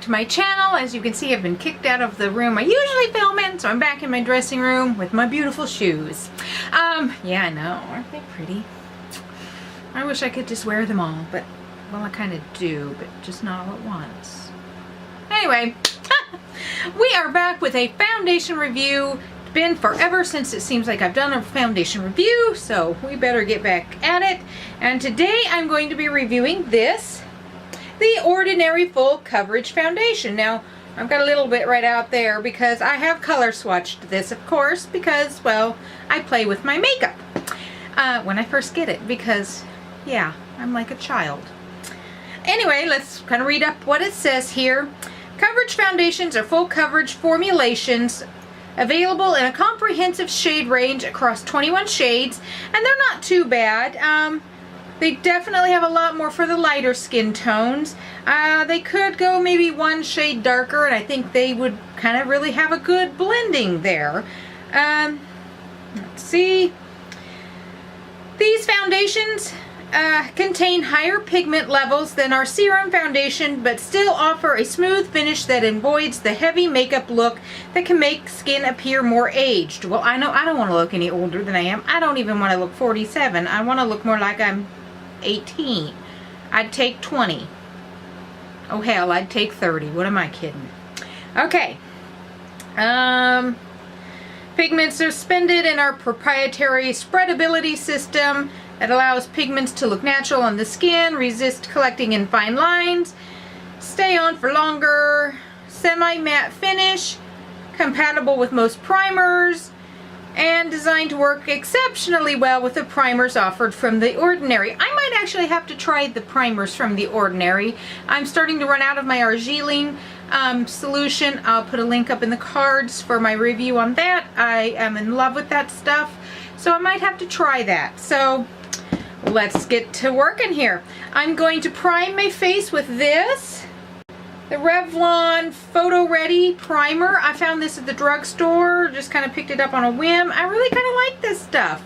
to my channel. As you can see, I've been kicked out of the room I usually film in, so I'm back in my dressing room with my beautiful shoes. Yeah, I know. Aren't they pretty? I wish I could just wear them all, but, well, I kind of do, but just not all at once. Anyway, we are back with a foundation review. It's been forever since it seems like I've done a foundation review, so we better get back at it. And today I'm going to be reviewing this, the Ordinary Full Coverage Foundation. Now, I've got a little bit right out there because I have color swatched this, of course, because, well, I play with my makeup when I first get it, because, yeah, I'm like a child. Anyway, let's kind of read up what it says here. Coverage foundations are full coverage formulations available in a comprehensive shade range across 21 shades, and they're not too bad. They definitely have a lot more for the lighter skin tones. They could go maybe one shade darker, and I think they would kind of really have a good blending there. Let's see. These foundations contain higher pigment levels than our serum foundation, but still offer a smooth finish that avoids the heavy makeup look that can make skin appear more aged. Well, I know I don't want to look any older than I am. I don't even want to look 47. I want to look more like I'm 18. I'd take 20. Oh hell, I'd take 30. What am I kidding? Okay. Pigments are suspended in our proprietary spreadability system that allows pigments to look natural on the skin, resist collecting in fine lines, stay on for longer, semi-matte finish, compatible with most primers, and designed to work exceptionally well with the primers offered from The Ordinary. I might actually have to try the primers from The Ordinary. I'm starting to run out of my argiline solution. I'll put a link up in the cards for my review on that. I am in love with that stuff, so I might have to try that. So let's get to working here. I'm going to prime my face with this, the Revlon Photo Ready Primer. I found this at the drugstore, just kind of picked it up on a whim. I really kind of like this stuff.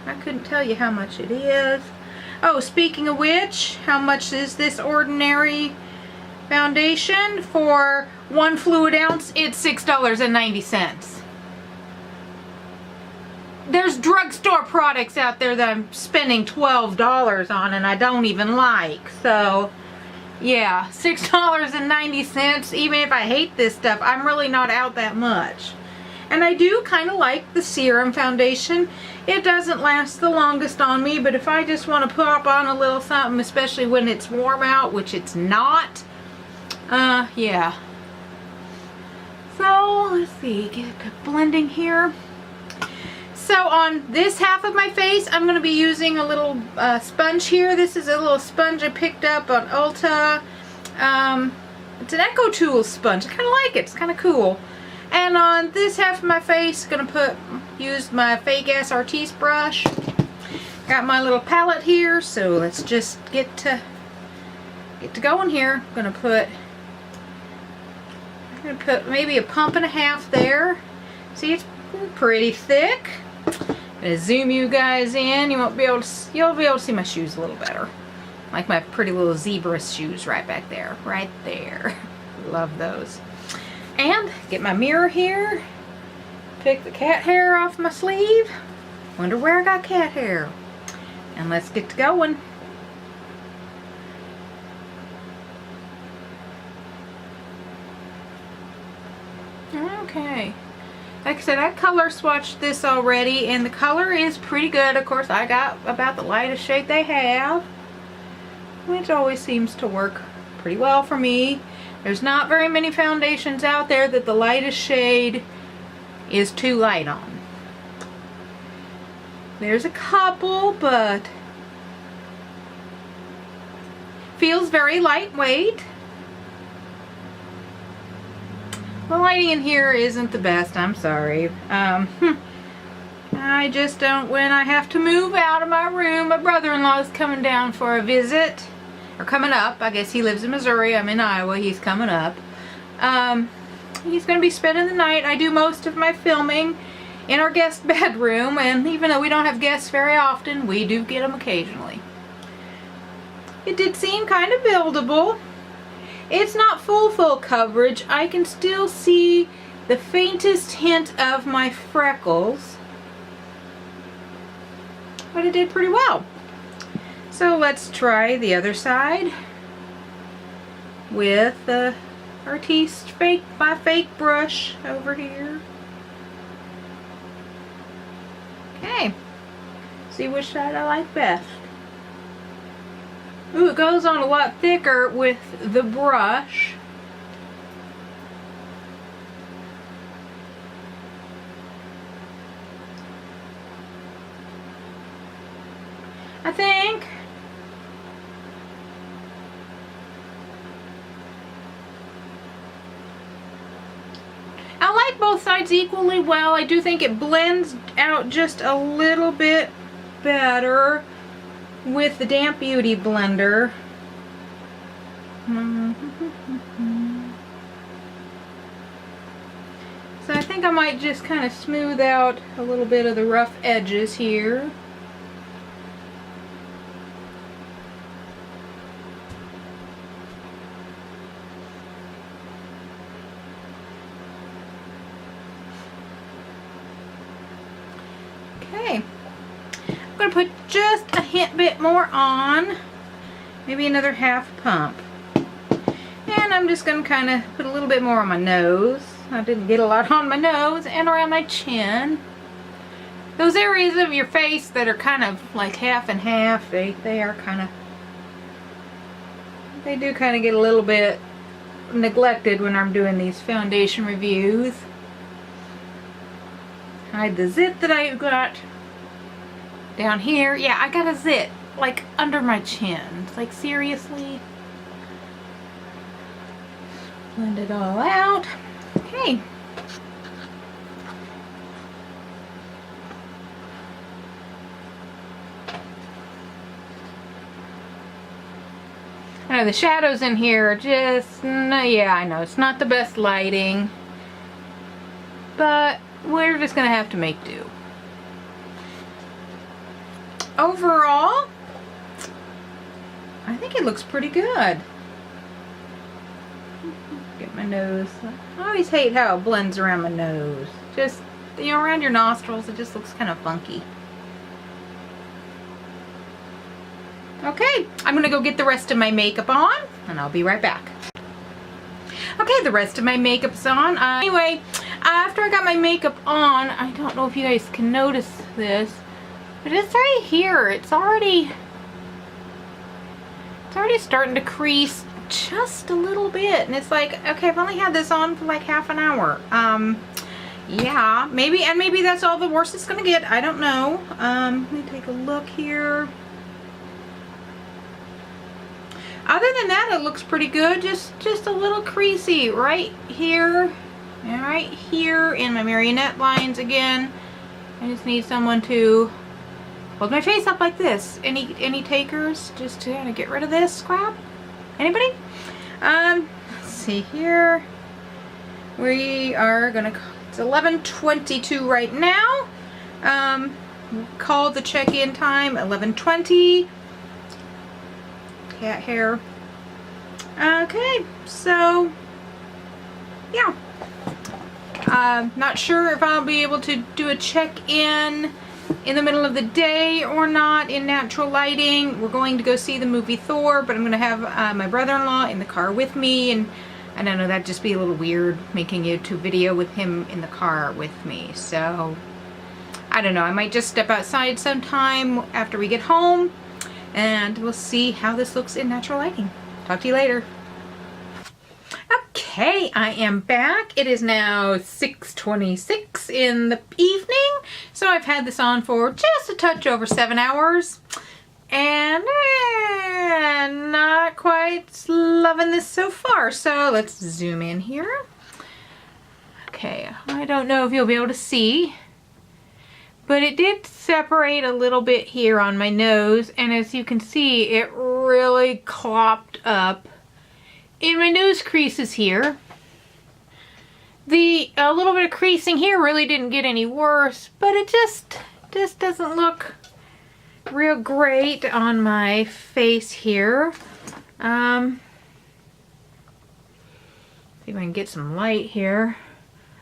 I couldn't tell you how much it is. Oh, speaking of which, how much is this Ordinary foundation? For 1 fluid ounce, it's $6.90. There's drugstore products out there that I'm spending $12 on and I don't even like. So, yeah, $6.90. Even if I hate this stuff, I'm really not out that much. And I do kind of like the serum foundation. It doesn't last the longest on me, but if I just want to pop on a little something, especially when it's warm out, which it's not, yeah. So, let's see, get a good blending here. So on this half of my face, I'm going to be using a little sponge here. This is a little sponge I picked up on Ulta. It's an Echo Tool sponge. I kind of like it. It's kind of cool. And on this half of my face, I'm going to use my fake ass Artiste brush. Got my little palette here, so let's just get to going here. I'm going to put maybe a pump and a half there. See, it's pretty thick. I'm gonna zoom you guys in. You'll be able to see my shoes a little better. Like my pretty little zebra shoes right back there. Right there. Love those. And get my mirror here. Pick the cat hair off my sleeve. Wonder where I got cat hair. And let's get to going. Okay. Like I said, I color swatched this already, and the color is pretty good. Of course, I got about the lightest shade they have, which always seems to work pretty well for me. There's not very many foundations out there that the lightest shade is too light on. There's a couple, but feels very lightweight. The lighting in here isn't the best, I'm sorry. I just don't, when I have to move out of my room, my brother-in-law is coming down for a visit, or coming up. I guess he lives in Missouri, I'm in Iowa, he's coming up. He's going to be spending the night. I do most of my filming in our guest bedroom, and even though we don't have guests very often, we do get them occasionally. It did seem kind of buildable. It's not full coverage. I can still see the faintest hint of my freckles, but it did pretty well. So let's try the other side with the Artiste my fake brush over here. Okay, see which side I like best. Ooh, it goes on a lot thicker with the brush. I think I like both sides equally well. I do think it blends out just a little bit better with the Damp Beauty blender. So I think I might just kind of smooth out a little bit of the rough edges here. Okay, I'm going to put just a hint bit more on, maybe another half pump. And I'm just going to kind of put a little bit more on my nose. I didn't get a lot on my nose and around my chin. Those areas of your face that are kind of like half and half, they are kind of, they do kind of get a little bit neglected when I'm doing these foundation reviews. Hide the zit that I got down here. Yeah, I got a zit like under my chin. It's like, seriously? Blend it all out. Okay. I know the shadows in here are just, yeah, I know it's not the best lighting, but we're just gonna have to make do. Overall, I think it looks pretty good. Get my nose. I always hate how it blends around my nose. Just, you know, around your nostrils, it just looks kind of funky. Okay, I'm gonna go get the rest of my makeup on, and I'll be right back. Okay, the rest of my makeup's on. Anyway, after I got my makeup on, I don't know if you guys can notice this, but it's right here. It's already starting to crease just a little bit, and it's like, okay, I've only had this on for like half an hour. Yeah, maybe that's all the worst it's gonna get. I don't know. Let me take a look here. Other than that, it looks pretty good. Just a little creasy right here and right here in my marionette lines again. I just need someone to hold my face up like this. Any takers just to kind of get rid of this crap? Anybody? Let's see here. We are gonna, it's 11:22 right now. Call the check-in time 11:20. Cat hair. Okay, so yeah. Not sure if I'll be able to do a check-in in the middle of the day or not in natural lighting. We're going to go see the movie Thor, but I'm going to have my brother-in-law in the car with me, and I don't know, that'd just be a little weird making a YouTube video with him in the car with me. So I don't know, I might just step outside sometime after we get home, and we'll see how this looks in natural lighting. Talk to you later. Okay, I am back. It is now 6:26 in the evening, so I've had this on for just a touch over 7 hours, and not quite loving this so far. So let's zoom in here. Okay, I don't know if you'll be able to see, but it did separate a little bit here on my nose, and as you can see, it really clopped up in my nose creases here. A little bit of creasing here really didn't get any worse, but it just doesn't look real great on my face here. See if I can get some light here.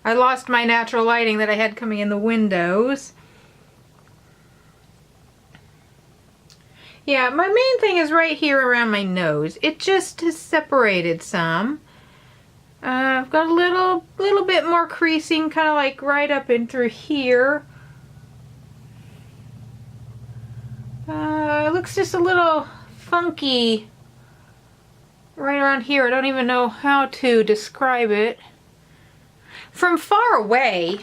I lost my natural lighting that I had coming in the windows. Yeah, my main thing is right here around my nose. It just has separated some. I've got a little bit more creasing, kind of like right up in through here. It looks just a little funky right around here. I don't even know how to describe it. From far away,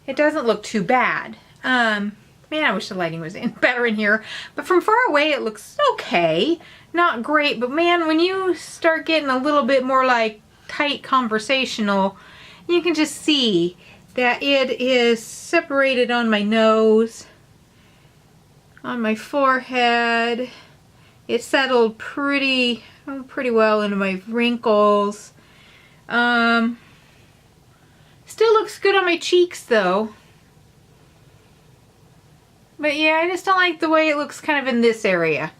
it doesn't look too bad. Man, I wish the lighting was better in here. But from far away, it looks okay. Not great, but man, when you start getting a little bit more like tight conversational, you can just see that it is separated on my nose, on my forehead. It settled pretty well into my wrinkles. Still looks good on my cheeks though. But yeah, I just don't like the way it looks kind of in this area.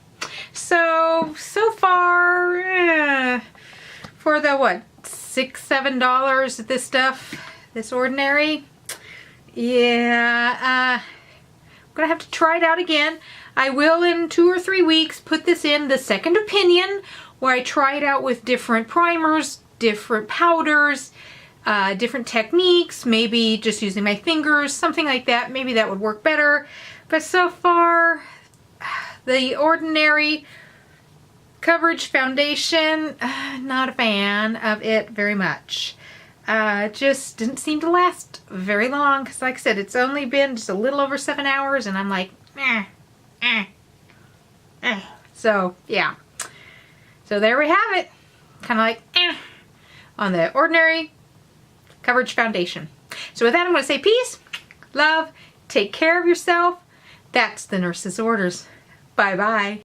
So far, for the what, $6-7 this stuff, this Ordinary, yeah, I'm gonna have to try it out again. I will in 2 or 3 weeks put this in the second opinion, where I try it out with different primers, different powders, different techniques, maybe just using my fingers, something like that. Maybe that would work better. But so far, the Ordinary Coverage Foundation, not a fan of it very much. Just didn't seem to last very long, because like I said, it's only been just a little over 7 hours, and I'm like, So, yeah. So there we have it. Kind of like, on the Ordinary Coverage Foundation. So with that, I'm going to say peace, love, take care of yourself. That's the nurse's orders. Bye-bye.